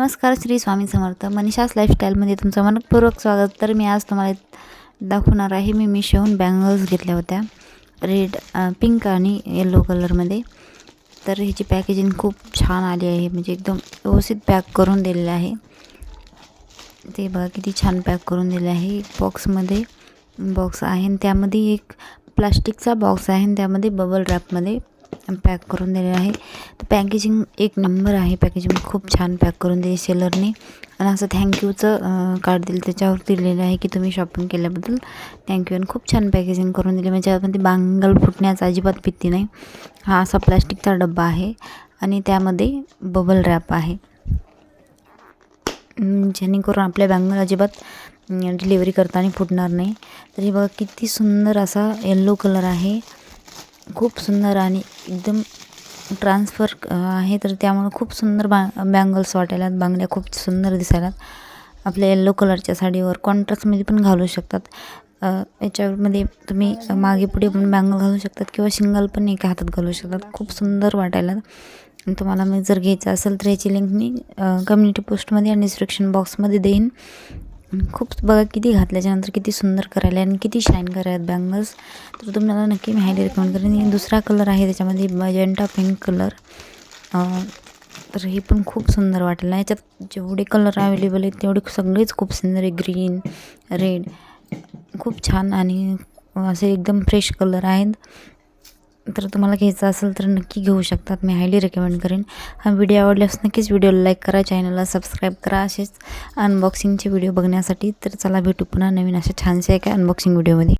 नमस्कार, श्री स्वामी समर्थ. मनीषास लाईफस्टाईलमध्ये तुमचं मनपूर्वक स्वागत. तर मी आज तुम्हाला दाखवणार आहे. मी मिशोहून बँगल्स घेतल्या होत्या रेड, पिंक आणि येलो कलरमध्ये. तर ह्याची पॅकेजिंग खूप छान आली आहे, म्हणजे एकदम व्यवस्थित पॅक करून दिलेलं आहे. ते बघा किती छान पॅक करून दिले आहे. एक बॉक्समध्ये बॉक्स आहे आणि त्यामध्ये एक प्लास्टिकचा बॉक्स आहे आणि त्यामध्ये बबल रॅपमध्ये पॅक करून दिलेलं आहे. तर पॅकेजिंग एक नंबर आहे. पॅकेजिंग खूप छान पॅक करून दिली सेलरने आणि असं थँक्यूचं कार्ड दिलं, त्याच्यावर दिलेलं आहे की तुम्ही शॉपिंग केल्याबद्दल थँक्यू. आणि खूप छान पॅकेजिंग करून दिली, म्हणजे यामध्ये बँगल फुटण्याचा अजिबात भीती नाही. हा असा प्लास्टिकचा डब्बा आहे आणि त्यामध्ये बबल रॅप आहे, जेणेकरून आपल्या बँगल अजिबात डिलिव्हरी करताना फुटणार नाही. तर हे बघा किती सुंदर असा येल्लो कलर आहे, खूप सुंदर आणि एकदम ट्रान्सफर आहे. तर त्यामुळे खूप सुंदर बँगल्स वाटायलात, बांगड्या खूप सुंदर दिसायलात. आपल्या येल्लो कलरच्या साडीवर कॉन्ट्रास्टमध्ये पण घालू शकतात. याच्यामध्ये तुम्ही मागे पुढे पण बँगल घालू शकतात किंवा सिंगल पण एका हातात घालू शकतात. खूप सुंदर वाटायला. आणि तुम्हाला मी जर घ्यायचं असेल तर याची लिंक मी कम्युनिटी पोस्टमध्ये आणि डिस्क्रिप्शन बॉक्समध्ये देईन. खूप बघा किती घातल्याच्यानंतर किती सुंदर करायला आणि किती शाईन करायला बँगल्स. तर तुम्हाला नक्की मी हायली रिकमेंड करेन. दुसरा कलर आहे त्याच्यामध्ये मजेंटा पिंक कलर. तर हे पण खूप सुंदर वाटेल. याच्यात जेवढे कलर अवेलेबल आहेत तेवढे सगळेच खूप सुंदर आहे. ग्रीन, रेड, खूप छान आणि असे एकदम फ्रेश कलर आहेत. तर तुम्हाला घ्यायचं असेल तर नक्की घेऊ शकतात. मी हायली रेकमेंड करेन. हा व्हिडिओ आवडल्यास नक्कीच व्हिडिओला लाईक करा, चॅनलला सबस्क्राईब करा असेच अनबॉक्सिंगचे व्हिडिओ बघण्यासाठी. तर चला भेटू पुन्हा नवीन अशा छानशा एका अनबॉक्सिंग व्हिडिओमध्ये.